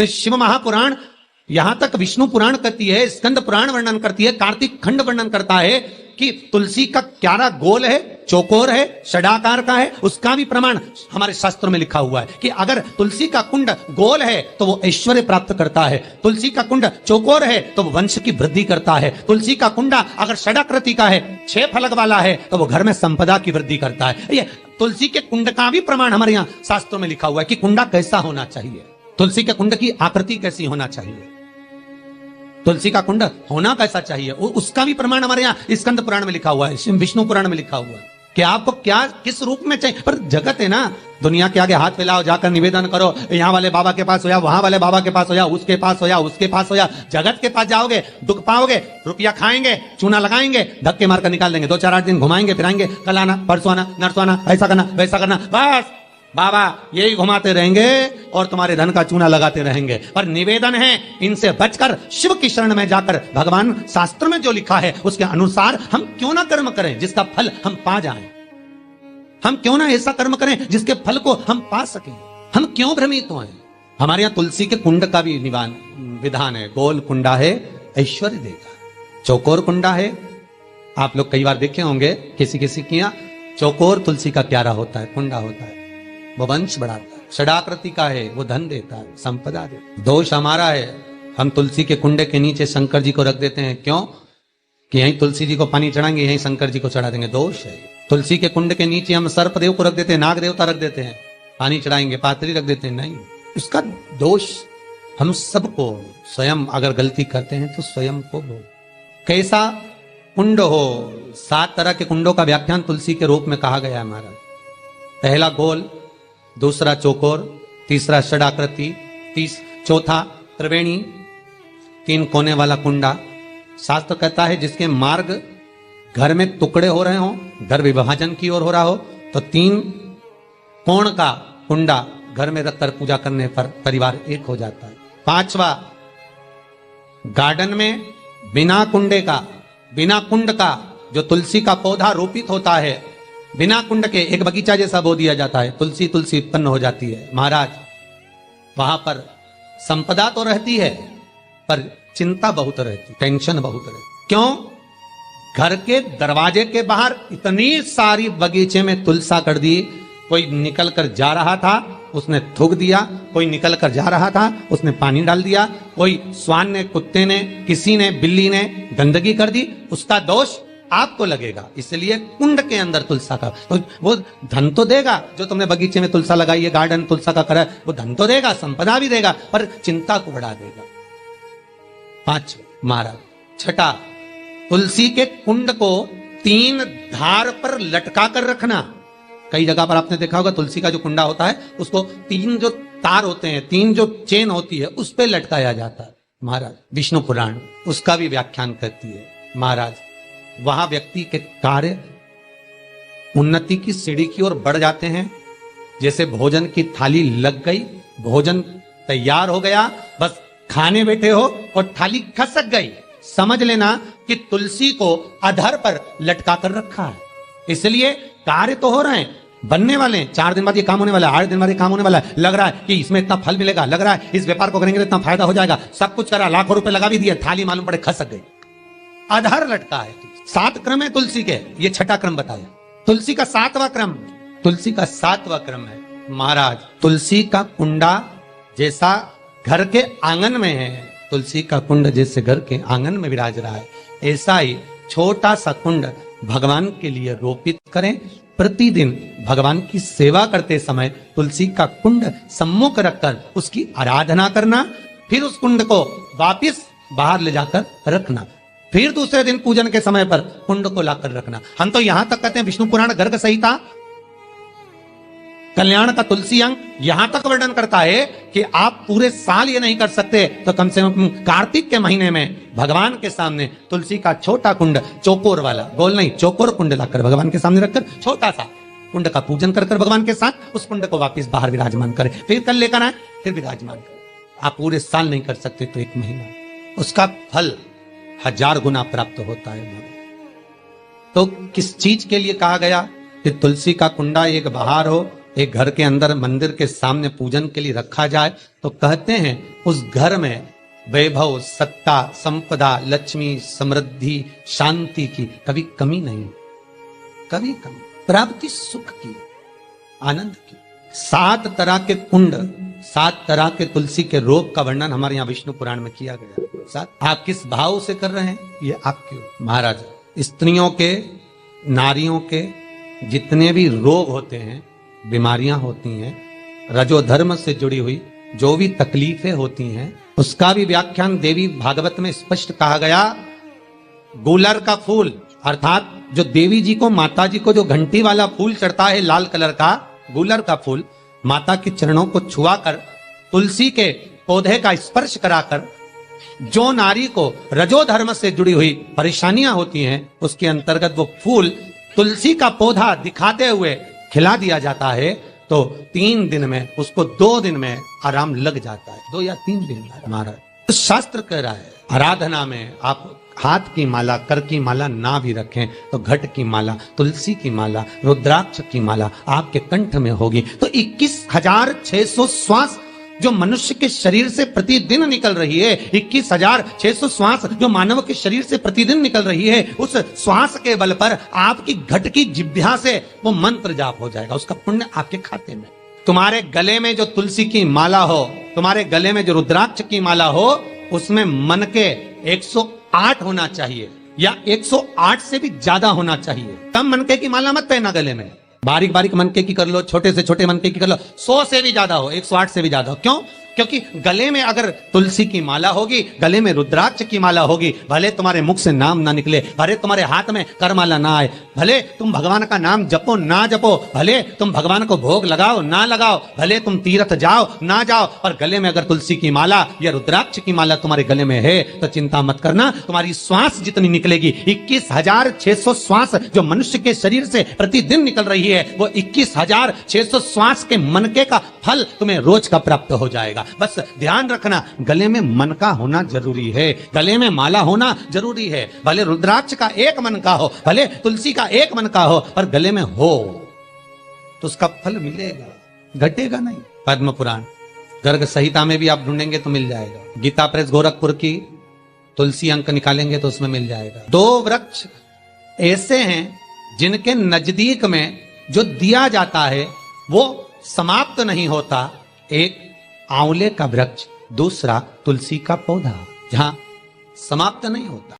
शिव महापुराण यहां तक विष्णु पुराण करती है, स्कंद पुराण वर्णन करती है, कार्तिक खंड वर्णन करता है कि तुलसी का क्यारा गोल है, चौकोर है, षडाकार का है। उसका भी प्रमाण हमारे शास्त्रों में लिखा हुआ है कि अगर तुलसी का कुंड गोल है तो वो ऐश्वर्य प्राप्त करता है, तुलसी का कुंड चौकोर है तो वो वंश की वृद्धि करता है, तुलसी का कुंडा अगर षडाकृति का है, 6 फलक वाला है तो वो घर में संपदा की वृद्धि करता है। ये तुलसी के कुंड का भी प्रमाण हमारे यहाँ शास्त्रों में लिखा हुआ है कि कुंडा कैसा होना चाहिए, तुलसी के कुंड की आकृति कैसी होना चाहिए, तुलसी का कुंड होना कैसा चाहिए, उसका भी प्रमाण हमारे यहाँ स्कंद पुराण में लिखा हुआ है, विष्णु पुराण में लिखा हुआ है कि आपको क्या किस रूप में चाहिए। पर जगत है ना, दुनिया के आगे हाथ फैलाओ, जाकर निवेदन करो, यहाँ वाले बाबा के पास हो या वहां वाले बाबा के पास हो या उसके पास हो या उसके पास हो या जगत के पास जाओगे, दुख पाओगे, रुपया खाएंगे, चूना लगाएंगे, धक्के मारकर निकाल देंगे, 2-4-8 दिन घुमाएंगे फिराएंगे, कल आना परसों आना नरसों आना, ऐसा करना वैसा करना, बस बाबा यही घुमाते रहेंगे और तुम्हारे धन का चूना लगाते रहेंगे। पर निवेदन है इनसे बचकर शिव की शरण में जाकर भगवान शास्त्र में जो लिखा है उसके अनुसार हम क्यों ना कर्म करें जिसका फल हम पा जाएं, हम क्यों ना ऐसा कर्म करें जिसके फल को हम पा सकें, हम क्यों भ्रमित हों। हमारे यहाँ तुलसी के कुंड का भी विधान है, गोल कुंडा है ऐश्वर्य देगा, चौकोर कुंडा है, आप लोग कई बार देखे होंगे किसी किसी के यहाँ चौकोर तुलसी का क्यारा होता है, कुंडा होता है, वो वंश बढ़ाता है, षडाकृति का है वो धन देता है, संपदा देता है। दोष हमारा है, हम तुलसी के कुंडे के नीचे शंकर जी को रख देते हैं, क्यों कि यहीं तुलसी जी को पानी चढ़ाएंगे, यहीं शंकर जी को चढ़ा देंगे, दोष है। तुलसी के कुंड के नीचे हम सर्पदेव को रख देते हैं, नाग देवता रख देते हैं, पानी चढ़ाएंगे, पात्री रख देते हैं, नहीं, उसका दोष हम सबको, स्वयं अगर गलती करते हैं तो स्वयं को हो। कैसा कुंड हो, 7 तरह के कुंडों का व्याख्यान तुलसी के रूप में कहा गया है हमारा। पहला गोल, दूसरा चौकोर, तीसरा षडाकृति, चौथा त्रिवेणी, 3 कोने वाला कुंडा। शास्त्र कहता है जिसके मार्ग घर में टुकड़े हो रहे हो, घर विभाजन की ओर हो रहा हो, तो 3 कोण का कुंडा घर में रखकर पूजा करने पर परिवार एक हो जाता है। 5वां, गार्डन में बिना कुंडे का, बिना कुंड का जो तुलसी का पौधा रोपित होता है, बिना कुंड के एक बगीचा जैसा बो दिया जाता है, तुलसी तुलसी उत्पन्न हो जाती है। महाराज वहां पर संपदा तो रहती है पर चिंता बहुत रहती, टेंशन बहुत रहती। क्यों? घर के दरवाजे के बाहर इतनी सारी बगीचे में तुलसा कर दी, कोई निकल कर जा रहा था उसने थूक दिया, कोई निकल कर जा रहा था उसने पानी डाल दिया, कोई स्वान ने, कुत्ते ने, किसी ने, बिल्ली ने गंदगी कर दी, उसका दोष आपको लगेगा। इसलिए कुंड के अंदर तुलसा का, तो वो धन तो देगा, जो तुमने बगीचे में तुलसा लगाई है, गार्डन तुलसा का करा, वो धन तो देगा, संपदा भी देगा, पर चिंता को बढ़ा देगा। 5 महाराज। 6, तुलसी के कुंड को 3 धार पर लटका कर रखना। कई जगह पर आपने देखा होगा तुलसी का जो कुंडा होता है उसको 3 जो तार होते हैं, 3 जो चेन होती है उस पर लटकाया जाता है। महाराज विष्णु पुराण उसका भी व्याख्यान करती है। महाराज वहां व्यक्ति के कार्य उन्नति की सीढ़ी की ओर बढ़ जाते हैं। जैसे भोजन की थाली लग गई, भोजन तैयार हो गया, बस खाने बैठे हो और थाली खसक गई, समझ लेना कि तुलसी को अधर पर लटका कर रखा है। इसलिए कार्य तो हो रहे हैं, बनने वाले हैं, 4 दिन बाद ये काम होने वाला है, 8 दिन बाद ये काम होने वाला है, लग रहा है कि इसमें इतना फल मिलेगा, लग रहा है इस व्यापार को करेंगे तो इतना फायदा हो जाएगा, सब कुछ करा, लाखों रुपए लगा भी दिए, थाली मालूम पड़े खसक गई, अधर लटका है। 7 क्रम है तुलसी के, ये 6ठा क्रम बताया। तुलसी का 7वां क्रम, तुलसी का 7वां क्रम है महाराज, तुलसी का कुंडा जैसा घर के आंगन में है, तुलसी का कुंड जैसे घर के आंगन में विराज रहा है, ऐसा ही छोटा सा कुंड भगवान के लिए रोपित करें। प्रतिदिन भगवान की सेवा करते समय तुलसी का कुंड सम्मुख रखकर उसकी आराधना करना, फिर उस कुंड को वापिस बाहर ले जाकर रखना, फिर दूसरे दिन पूजन के समय पर कुंड को लाकर रखना। हम तो यहां तक कहते हैं विष्णु पुराण गर्ग संहिता कल्याण का तुलसी अंग यहां तक वर्णन करता है कि आप पूरे साल ये नहीं कर सकते तो कम से कम कार्तिक के महीने में भगवान के सामने तुलसी का छोटा कुंड, चौकोर वाला, गोल नहीं, चौकोर कुंड लाकर भगवान के सामने रखकर छोटा सा कुंड का पूजन कर भगवान के साथ उस कुंड को वापिस बाहर विराजमान करें, फिर कल लेकर आए, फिर विराजमान करें। आप पूरे साल नहीं कर सकते तो 1 महीना, उसका फल 1000 गुना प्राप्त होता है। तो किस चीज के लिए कहा गया कि तुलसी का कुंडा एक बाहर हो एक घर के अंदर मंदिर के सामने पूजन के लिए रखा जाए तो कहते हैं उस घर में वैभव, सत्ता, संपदा, लक्ष्मी, समृद्धि, शांति की कभी कमी नहीं, कभी कमी, प्राप्ति सुख की, आनंद की। 7 तरह के कुंड, 7 तरह के तुलसी के रोग का वर्णन हमारे यहाँ विष्णु पुराण में किया गया। साथ आप किस भाव से कर रहे हैं ये आपके महाराज। स्त्रियों के, नारियों के जितने भी रोग होते हैं, बीमारियां होती हैं, रजोधर्म से जुड़ी हुई जो भी तकलीफें होती हैं, उसका भी व्याख्यान देवी भागवत में स्पष्ट कहा गया। गुलर का फूल अर्थात जो देवी जी को, माता जी को जो घंटी वाला फूल चढ़ता है लाल कलर का, गुलर का फूल, माता के चरणों को छुआकर, तुलसी के पौधे का स्पर्श कराकर जो नारी को रजोधर्म से जुड़ी हुई परेशानियां होती हैं, उसके अंतर्गत वो फूल तुलसी का पौधा दिखाते हुए खिला दिया जाता है तो 3 दिन में, उसको 2 दिन में आराम लग जाता है। 2 या 3 दिन हमारा तो शास्त्र कह रहा है। आराधना में आप हाथ की माला, कर की माला ना भी रखें तो घट की माला, तुलसी की माला, रुद्राक्ष की माला आपके कंठ में होगी तो 21,600 श्वास जो मनुष्य के शरीर से प्रतिदिन निकल रही है, 21,600 श्वास जो मानव के शरीर से प्रतिदिन निकल रही है, उस श्वास के बल पर आपकी घट की जिह्वा से वो मंत्र जाप हो जाएगा, उसका पुण्य आपके खाते में। तुम्हारे गले में जो तुलसी की माला हो, तुम्हारे गले में जो रुद्राक्ष की माला हो, उसमें मन के 108 होना चाहिए या 108 से भी ज्यादा होना चाहिए। कम मनके की माला मत पहना गले में, बारीक बारीक मनके की कर लो, छोटे से छोटे मनके की कर लो, 100 से भी ज्यादा हो, 108 से भी ज्यादा हो। क्यों? क्योंकि गले में अगर तुलसी की माला होगी, गले में रुद्राक्ष की माला होगी, भले तुम्हारे मुख से नाम ना निकले, भले तुम्हारे हाथ में करमाला ना आए, भले तुम भगवान का नाम जपो ना जपो, भले तुम भगवान को भोग लगाओ ना लगाओ, भले तुम तीर्थ जाओ ना जाओ, पर गले में अगर तुलसी की माला या रुद्राक्ष की माला तुम्हारे गले में है तो चिंता मत करना, तुम्हारी श्वास जितनी निकलेगी, 21,600 श्वास जो मनुष्य के शरीर से प्रतिदिन निकल रही है, वो 21,600 श्वास के मनके का फल तुम्हें रोज का प्राप्त हो जाएगा। बस ध्यान रखना, गले में मनका होना जरूरी है, गले में माला होना जरूरी है। भले रुद्राक्ष का एक मनका हो, भले तुलसी का एक मनका हो, पर गले में हो तो उसका फल मिलेगा, घटेगा नहीं। पद्म पुराण, गर्ग संहिता में भी आप ढूंढेंगे तो मिल जाएगा। गीता प्रेस गोरखपुर की तुलसी अंक निकालेंगे तो उसमें मिल जाएगा। 2 वृक्ष ऐसे हैं जिनके नजदीक में जो दिया जाता है वो समाप्त नहीं होता। एक आंवले का वृक्ष, दूसरा तुलसी का पौधा, जहां समाप्त नहीं होता।